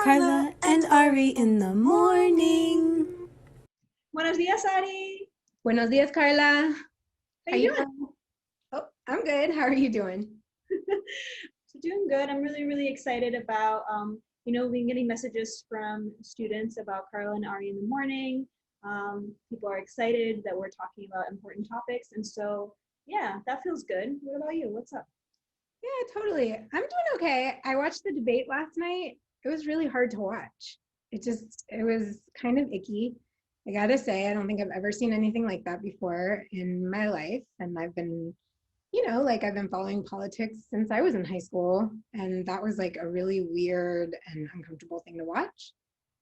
Carla and Ari in the morning. Buenos días, Ari. Buenos dias, Carla. How you doing? Oh, I'm good. How are you doing? So doing good. I'm really excited about, we've been getting messages from students about Carla and Ari in the morning. People are excited that we're talking about important topics. And so, yeah, that feels good. What about you? What's up? Yeah, totally. I'm doing okay. I watched the debate last night. It was really hard to watch. It was kind of icky. I gotta say, I don't think I've ever seen anything like that before in my life. And I've been, I've been following politics since I was in high school. And that was like a really weird and uncomfortable thing to watch.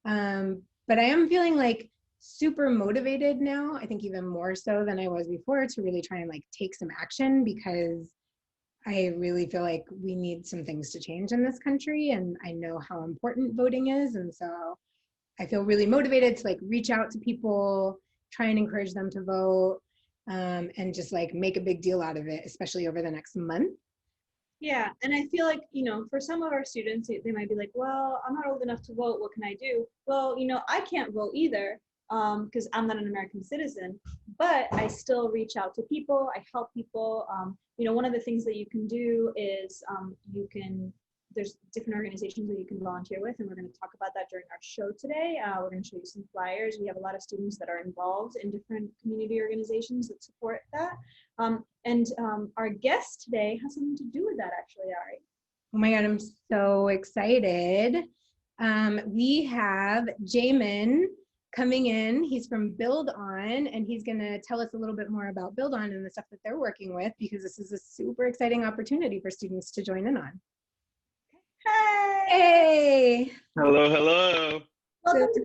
But I am feeling like super motivated now. I think even more so than I was before to really try and like take some action because I really feel like we need some things to change in this country. And I know how important voting is. And so I feel really motivated to like reach out to people, try and encourage them to vote, and just like make a big deal out of it, especially over the next month. Yeah, and I feel like, for some of our students, they might be like, well, I'm not old enough to vote. What can I do? Well, I can't vote either because I'm not an American citizen, but I still reach out to people. I help people. One of the things that you can do is there's different organizations that you can volunteer with, and we're going to talk about that during our show today. We're going to show you some flyers. We have a lot of students that are involved in different community organizations that support that. And our guest today has something to do with that, actually, Ari. Oh my God, I'm so excited. We have Jamin coming in. He's from Build On, and he's going to tell us a little bit more about Build On and the stuff that they're working with, because this is a super exciting opportunity for students to join in on. Hey! Hello, hello. Welcome to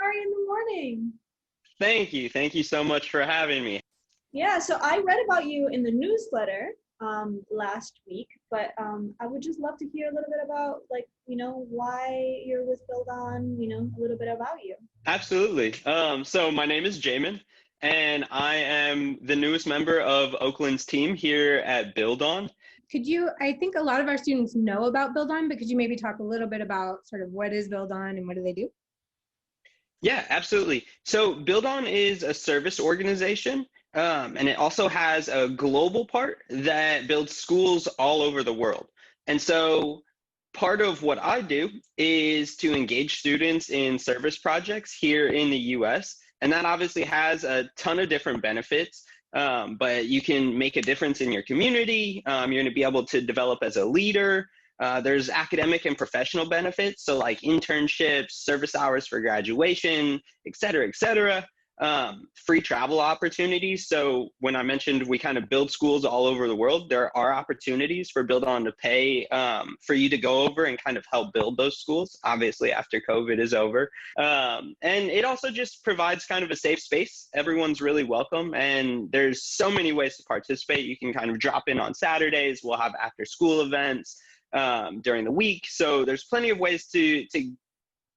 Ari in the morning. Thank you. Thank you so much for having me. Yeah, so I read about you in the newsletter last week, but I would just love to hear a little bit about, why you're with Build On, a little bit about you. Absolutely. So my name is Jamin, and I am the newest member of Oakland's team here at Build On. I think a lot of our students know about Build On, but could you maybe talk a little bit about sort of what is Build On and what do they do? Yeah, absolutely. So Build On is a service organization, and it also has a global part that builds schools all over the world. And so part of what I do is to engage students in service projects here in the US, and that obviously has a ton of different benefits. But you can make a difference in your community. You're going to be able to develop as a leader. There's academic and professional benefits, so like internships, service hours for graduation, et cetera, et cetera. Free travel opportunities. So when I mentioned we kind of build schools all over the world, there are opportunities for Build On to pay for you to go over and kind of help build those schools, obviously after COVID is over. And it also just provides kind of a safe space. Everyone's really welcome, and there's so many ways to participate. You can kind of drop in on Saturdays. We'll have after school events during the week. So there's plenty of ways to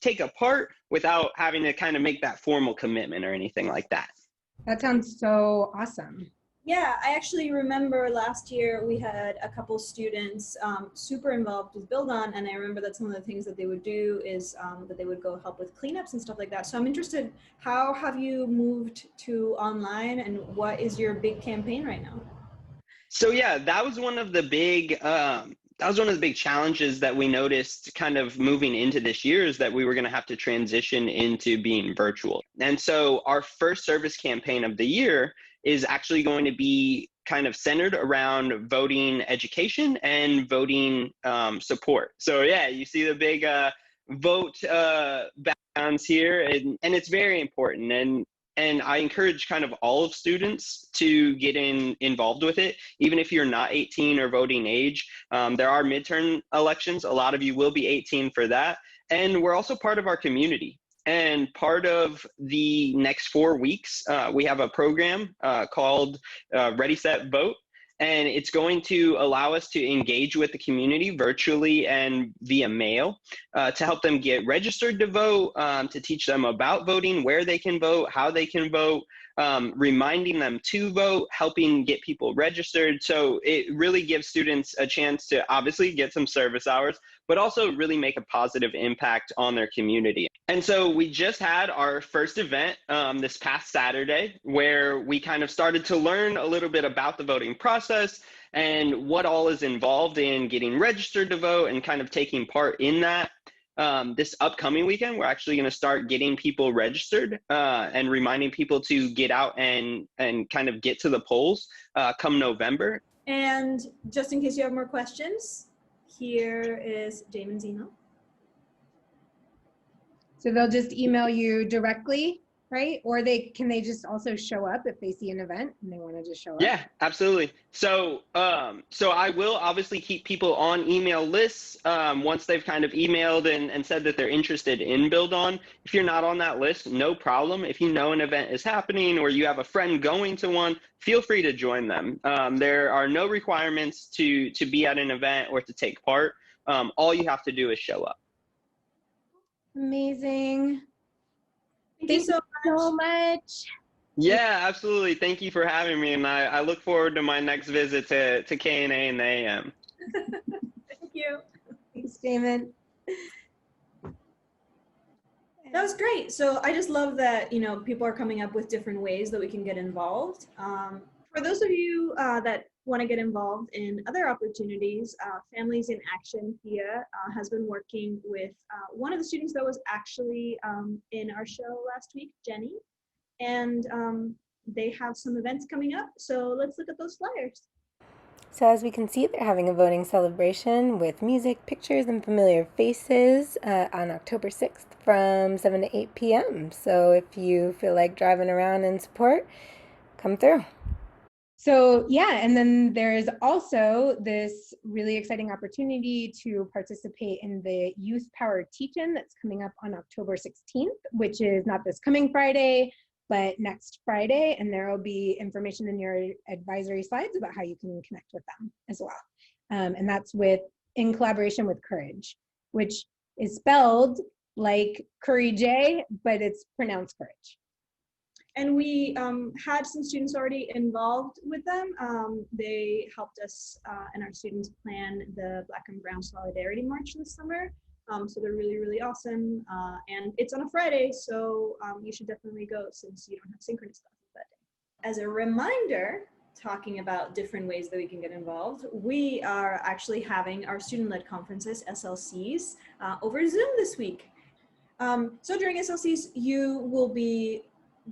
take a part without having to kind of make that formal commitment or anything like that. That sounds so awesome. Yeah, I actually remember last year we had a couple students super involved with Build On, and I remember that some of the things that they would do is that they would go help with cleanups and stuff like that. So I'm interested, how have you moved to online, and what is your big campaign right now? So yeah, that was one of the big challenges that we noticed kind of moving into this year, is that we were going to have to transition into being virtual. And so our first service campaign of the year is actually going to be kind of centered around voting education and voting support. So yeah, you see the big vote backgrounds here, and it's very important. And I encourage kind of all of students to get involved with it, even if you're not 18 or voting age. There are midterm elections. A lot of you will be 18 for that. And we're also part of our community. And part of the next 4 weeks, we have a program called Ready, Set, Vote. And it's going to allow us to engage with the community virtually and via mail to help them get registered to vote, to teach them about voting, where they can vote, how they can vote, reminding them to vote, helping get people registered. So it really gives students a chance to obviously get some service hours, but also really make a positive impact on their community. And so we just had our first event this past Saturday, where we kind of started to learn a little bit about the voting process and what all is involved in getting registered to vote and kind of taking part in that. This upcoming weekend, we're actually going to start getting people registered and reminding people to get out and kind of get to the polls come November. And just in case you have more questions, here is Jamin's email. So they'll just email you directly, right? Or can they just also show up if they see an event and they want to just show up? Yeah, absolutely. So I will obviously keep people on email lists once they've kind of emailed and said that they're interested in Build On. If you're not on that list, no problem. If you know an event is happening or you have a friend going to one, feel free to join them. There are no requirements to be at an event or to take part. All you have to do is show up. Amazing. Thank you so much. Yeah, absolutely. Thank you for having me, and I look forward to my next visit to KNA and the AM. Thank you. Thanks, Jamin. That was great. So I just love that, you know, people are coming up with different ways that we can get involved. For those of you that want to get involved in other opportunities, Families in Action FIA has been working with one of the students that was actually in our show last week, Jenny, and they have some events coming up. So let's look at those flyers. So as we can see, they're having a voting celebration with music, pictures, and familiar faces on October 6th from 7 to 8 p.m. So if you feel like driving around in support, come through. So yeah, and then there's also this really exciting opportunity to participate in the Youth Power Teach-In that's coming up on October 16th, which is not this coming Friday, but next Friday, and there will be information in your advisory slides about how you can connect with them as well. And that's in collaboration with Courage, which is spelled like Curry J, but it's pronounced Courage. And we had some students already involved with them. They helped us and our students plan the Black and Brown Solidarity March this summer. So they're really, really awesome. And it's on a Friday, so you should definitely go since you don't have synchronous classes that day. As a reminder, talking about different ways that we can get involved, we are actually having our student-led conferences, SLCs, over Zoom this week. So during SLCs, you will be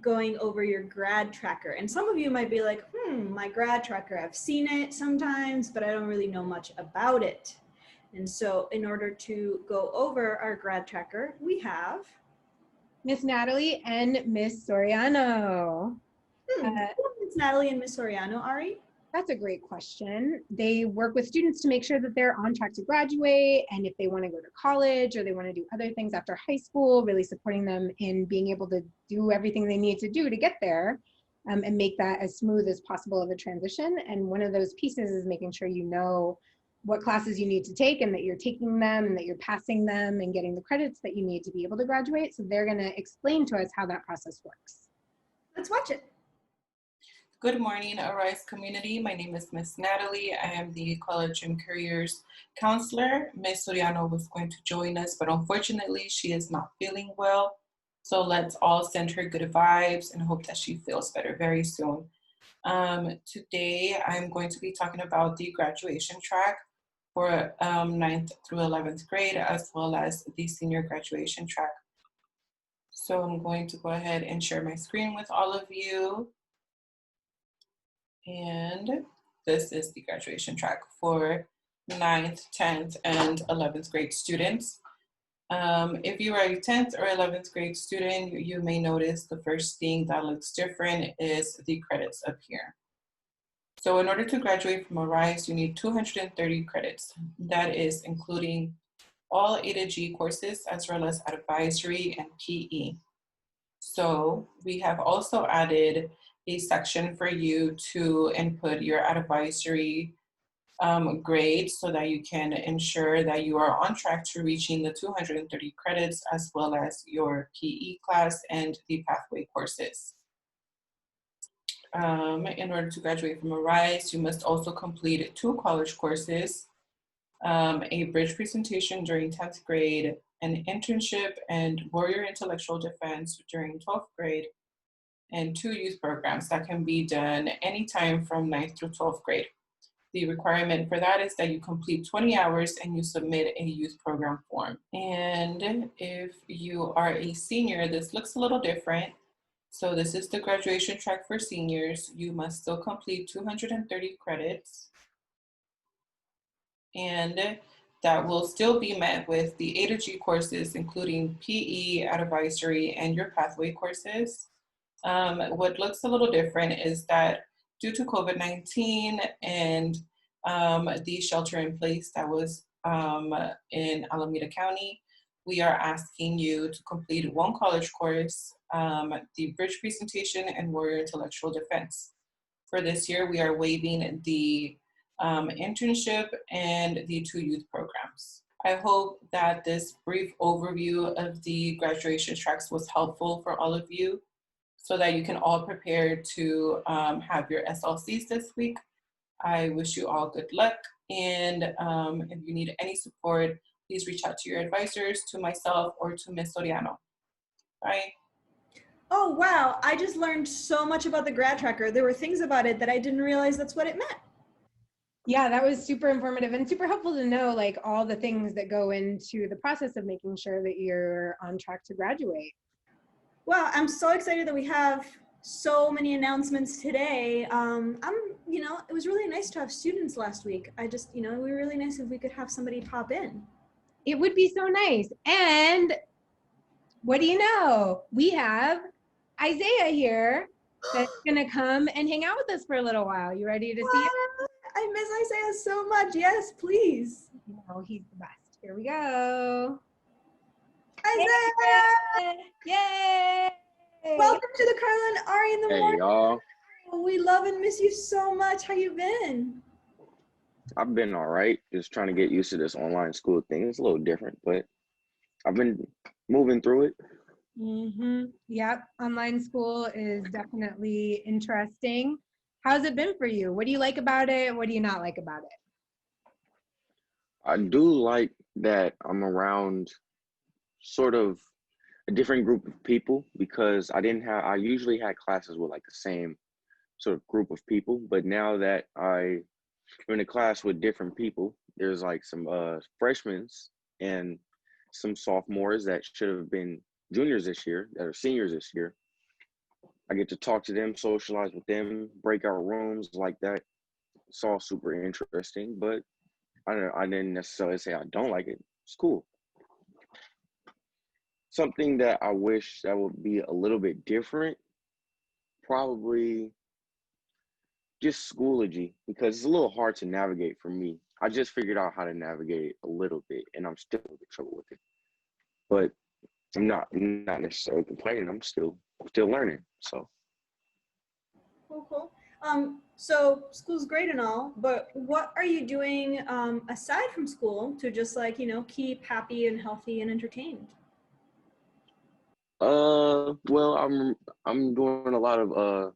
going over your grad tracker. And some of you might be like, my grad tracker, I've seen it sometimes, but I don't really know much about it. And so in order to go over our grad tracker, we have Miss Natalie and Miss Soriano. It's Natalie and Miss Soriano, Ari. That's a great question. They work with students to make sure that they're on track to graduate, and if they want to go to college or they want to do other things after high school, really supporting them in being able to do everything they need to do to get there, and make that as smooth as possible of a transition. And one of those pieces is making sure you know what classes you need to take and that you're taking them and that you're passing them and getting the credits that you need to be able to graduate. So they're going to explain to us how that process works. Let's watch it. Good morning, Arise community. My name is Miss Natalie. I am the College and Careers Counselor. Miss Soriano was going to join us, but unfortunately she is not feeling well. So let's all send her good vibes and hope that she feels better very soon. Today I'm going to be talking about the graduation track for 9th through 11th grade, as well as the senior graduation track. So I'm going to go ahead and share my screen with all of you. And this is the graduation track for 9th, 10th, and 11th grade students. If you are a 10th or 11th grade student, you may notice the first thing that looks different is the credits up here. So in order to graduate from Arise, you need 230 credits. That is including all A to G courses, as well as advisory and PE. So we have also added a section for you to input your advisory grades so that you can ensure that you are on track to reaching the 230 credits, as well as your PE class and the pathway courses. In order to graduate from Arise, you must also complete 2 college courses. a bridge presentation during 10th grade, an internship and warrior intellectual defense during 12th grade, and 2 youth programs that can be done anytime from 9th through 12th grade. The requirement for that is that you complete 20 hours and you submit a youth program form. And if you are a senior, this looks a little different. So this is the graduation track for seniors. You must still complete 230 credits. And that will still be met with the A to G courses, including PE, advisory, and your pathway courses. What looks a little different is that due to COVID-19 and the shelter in place that was in Alameda County, we are asking you to complete 1 college course, the bridge presentation and warrior intellectual defense. For this year, we are waiving the internship and the 2 youth programs. I hope that this brief overview of the graduation tracks was helpful for all of you so that you can all prepare to have your SLCs this week. I wish you all good luck. And if you need any support, please reach out to your advisors, to myself, or to Ms. Soriano. Bye. Oh, wow. I just learned so much about the grad tracker. There were things about it that I didn't realize that's what it meant. Yeah, that was super informative and super helpful to know like all the things that go into the process of making sure that you're on track to graduate. Well, I'm so excited that we have so many announcements today. It was really nice to have students last week. It would be really nice if we could have somebody pop in. It would be so nice. And what do you know? We have Isaiah here that's gonna come and hang out with us for a little while. You ready to see it? I miss Isaiah so much. Yes, please. Oh, he's the best. Here we go. Isaiah! Yay! Welcome to the Carla and Ari in the Hey morning. y'all, We love and miss you so much. How you been? I've been all right. Just trying to get used to this online school thing. It's a little different, but I've been moving through it. Yep, online school is definitely interesting. How's it been for you? What do you like about it? What do you not like about it? I do like that I'm around sort of a different group of people because I usually had classes with like the same sort of group of people, but now that I'm in a class with different people, there's like some freshmen and some sophomores that should have been juniors this year that are seniors this year. I get to talk to them, socialize with them, break out rooms like that. It's all super interesting, but I didn't necessarily say I don't like it. It's cool. Something that I wish that would be a little bit different, probably just Schoology, because it's a little hard to navigate for me. I just figured out how to navigate it a little bit, and I'm still having trouble with it. But I'm not necessarily complaining. I'm still learning. So Cool. So school's great and all, but what are you doing aside from school to just keep happy and healthy and entertained? well, I'm doing a lot of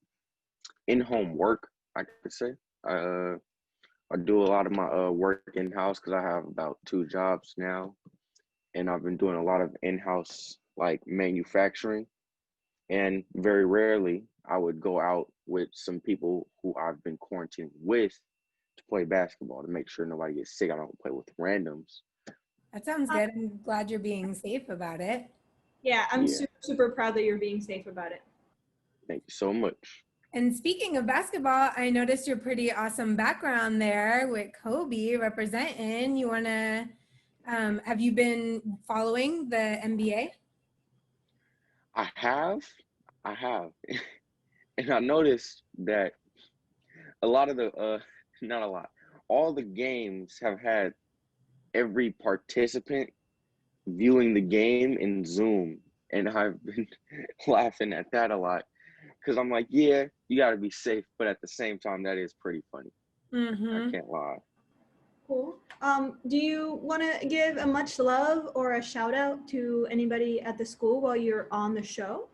in-home work, I could say. I do a lot of my work in-house because I have about 2 jobs now, and I've been doing a lot of in-house like manufacturing. And very rarely I would go out with some people who I've been quarantined with to play basketball to make sure nobody gets sick. I don't play with randoms. That sounds good. I'm glad you're being safe about it. Yeah, I'm Yeah. super proud that you're being safe about it. Thank you so much. And speaking of basketball, I noticed your pretty awesome background there with Kobe representing. You want to, have you been following the NBA? I have. And I noticed that a lot of the, not a lot, all the games have had every participant viewing the game in Zoom. And I've been laughing at that a lot because I'm like, yeah, you got to be safe. But at the same time, that is pretty funny. I can't lie. Cool. Do you want to give a much love or a shout out to anybody at the school while you're on the show?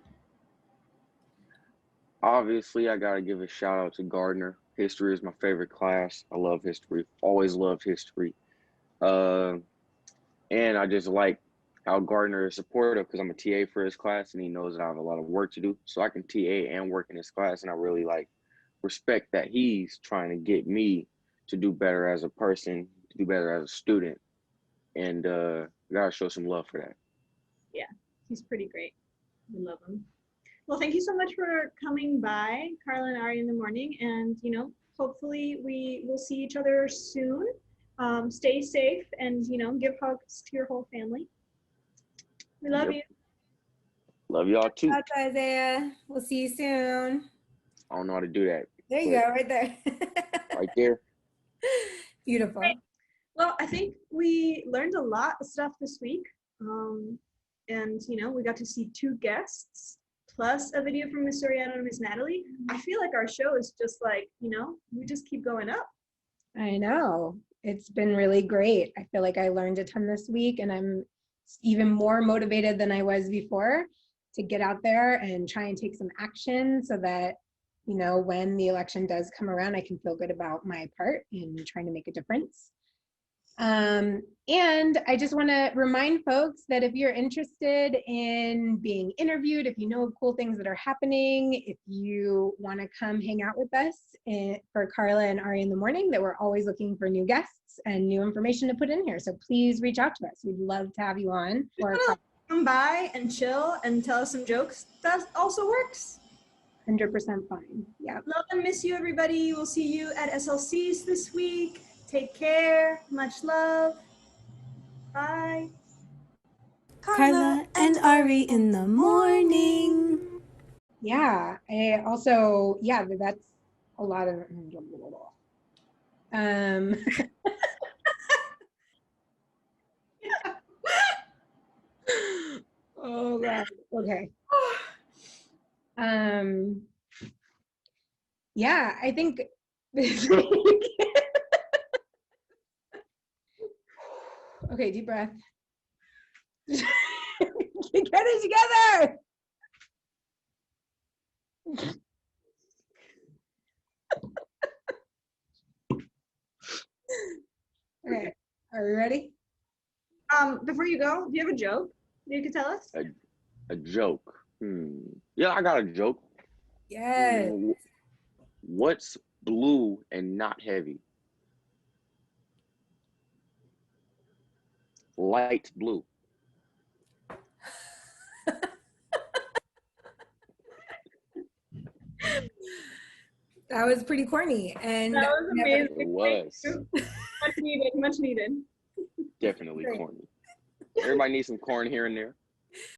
Obviously, I got to give a shout out to Gardner. History is my favorite class. I love history. Always loved history. Uh, and I just like how Gardner is supportive because I'm a TA for his class and he knows that I have a lot of work to do. So I can TA and work in his class. And I really like respect that he's trying to get me to do better as a person, to do better as a student. And gotta show some love for that. Yeah, he's pretty great. We love him. Well, thank you so much for coming by, Carla and Ari, in the morning. And, you know, hopefully we will see each other soon. Stay safe and, you know, give hugs to your whole family. We love you. Love y'all too. That's Isaiah. We'll see you soon. I don't know how to do that. There you but go, right there. Right there. Beautiful. Well, I think we learned a lot of stuff this week. And, you know, we got to see 2 guests plus a video from Miss Soriano and Miss Natalie. I feel like our show is just like, you know, we just keep going up. I know. It's been really great. I feel like I learned a ton this week and I'm even more motivated than I was before to get out there and try and take some action so that, you know, when the election does come around, I can feel good about my part in trying to make a difference. And I just want to remind folks that if you're interested in being interviewed, if you know of cool things that are happening, if you want to come hang out with us for Carla and Ari in the morning, that we're always looking for new guests and new information to put in here. So please reach out to us. We'd love to have you on. Or Come by and chill and tell us some jokes. That also works. 100% fine. Yeah. Love and miss you, everybody. We'll see you at SLCs this week. Take care. Much love. Bye. Carla and Ari in the morning. Yeah. I also, yeah, that's a lot of, oh God. Okay. Yeah, I think this week. Okay, deep breath. Get it together. Okay, are we ready? Before you go, do you have a joke that you could tell us? A joke. Yeah, I got a joke. Yes. What's blue and not heavy? Light blue. That was pretty corny. And That was amazing. It was Much needed. Much needed. definitely Great. corny. Everybody needs some corn here and there.